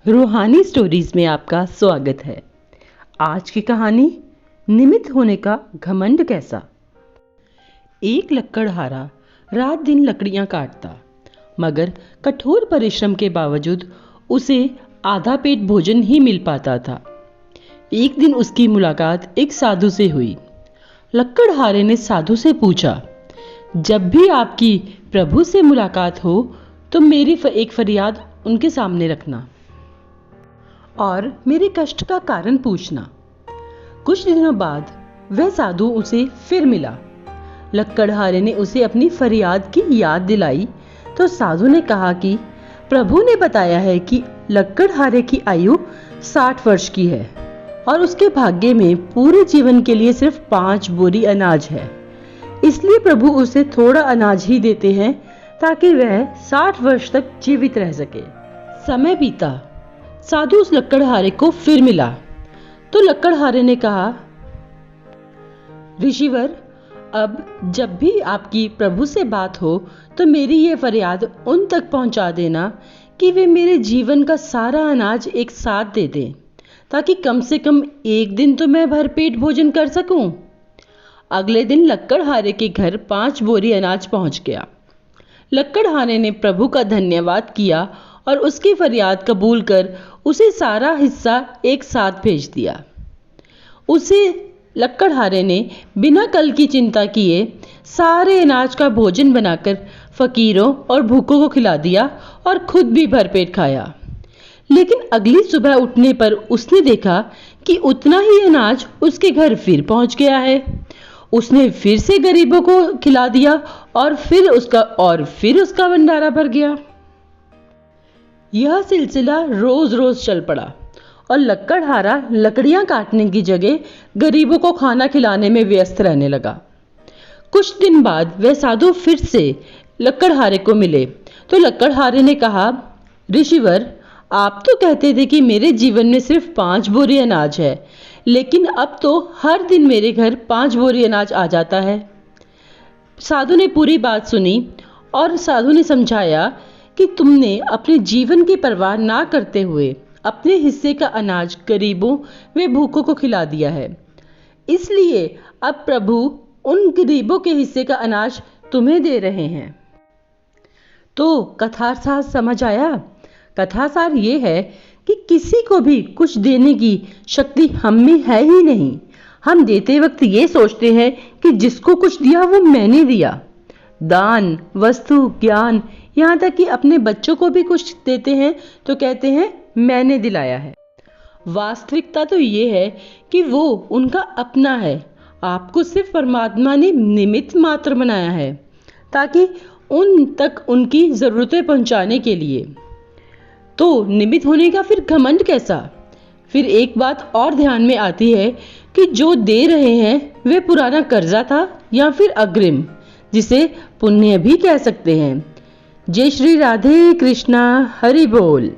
रूहानी स्टोरीज में आपका स्वागत है। आज की कहानी निमित्त होने का घमंड कैसा। एक लकड़हारा रात दिन लकड़ियां काटता, मगर कठोर परिश्रम के बावजूद उसे आधा पेट भोजन ही मिल पाता था। एक दिन उसकी मुलाकात एक साधु से हुई। लकड़हारे ने साधु से पूछा, जब भी आपकी प्रभु से मुलाकात हो तो मेरी एक फरियाद उनके सामने रखना और मेरे कष्ट का कारण पूछना। कुछ दिनों बाद वह साधु उसे फिर मिला। लकड़हारे ने उसे अपनी फरियाद की याद दिलाई तो साधु ने कहा कि प्रभु ने बताया है कि लकड़हारे की आयु 60 वर्ष की है और उसके भाग्य में पूरे जीवन के लिए सिर्फ 5 बोरी अनाज है। इसलिए प्रभु उसे थोड़ा अनाज ही देते हैं ताकि वह 60 वर्ष तक जीवित रह सके। समय बीता, साधु उस लकड़हारे को फिर मिला तो लकड़हारे ने कहा, ऋषिवर, अब जब भी आपकी प्रभु से बात हो तो मेरी ये फरियाद उन तक पहुंचा देना कि वे मेरे जीवन का सारा अनाज एक साथ दे दें, ताकि कम से कम एक दिन तो मैं भरपेट भोजन कर सकूं। अगले दिन लकड़हारे के घर 5 बोरी अनाज पहुंच गया। लकड़हारे ने प्रभु का धन्यवाद किया और उसकी फरियाद कबूल कर उसे सारा हिस्सा एक साथ भेज दिया। उसे लकड़हारे ने बिना कल की चिंता किए सारे अनाज का भोजन बनाकर फकीरों और भूखों को खिला दिया और खुद भी भरपेट खाया। लेकिन अगली सुबह उठने पर उसने देखा कि उतना ही अनाज उसके घर फिर पहुंच गया है। उसने फिर से गरीबों को खिला दिया और फिर उसका भंडारा भर गया। यह सिलसिला रोज रोज चल पड़ा और लकड़हारा लकड़ियां काटने की जगह गरीबों को खाना खिलाने में व्यस्त रहने लगा। कुछ दिन बाद वह साधु फिर से लकड़हारे को मिले तो लकड़हारे ने कहा, ऋषिवर, आप तो कहते थे कि मेरे जीवन में सिर्फ 5 बोरी अनाज है, लेकिन अब तो हर दिन मेरे घर 5 बोरी अनाज आ जाता है। साधु ने पूरी बात सुनी और साधु ने समझाया कि तुमने अपने जीवन की परवाह ना करते हुए अपने हिस्से का अनाज गरीबों व भूखों को खिला दिया है, इसलिए अब प्रभु उन गरीबों के हिस्से का अनाज तुम्हें दे रहे हैं। तो कथासार समझ आया? कथासार ये है कि किसी को भी कुछ देने की शक्ति हम में है ही नहीं। हम देते वक्त ये सोचते हैं कि जिसको कुछ दिया वो मैंने दिया। दान, वस्तु, ज्ञान, यहाँ तक कि अपने बच्चों को भी कुछ देते हैं तो कहते हैं मैंने दिलाया है। वास्तविकता तो ये है कि वो उनका अपना है। आपको सिर्फ परमात्मा ने निमित्त मात्र बनाया है ताकि उन तक उनकी ज़रूरतें पहुंचाने के लिए। तो निमित्त होने का फिर घमंड कैसा? फिर एक बात और ध्यान में आती है कि जो दे रहे हैं वे पुराना कर्जा था या फिर अग्रिम, जिसे पुण्य भी कह सकते हैं। जय श्री राधे कृष्णा, हरि बोल।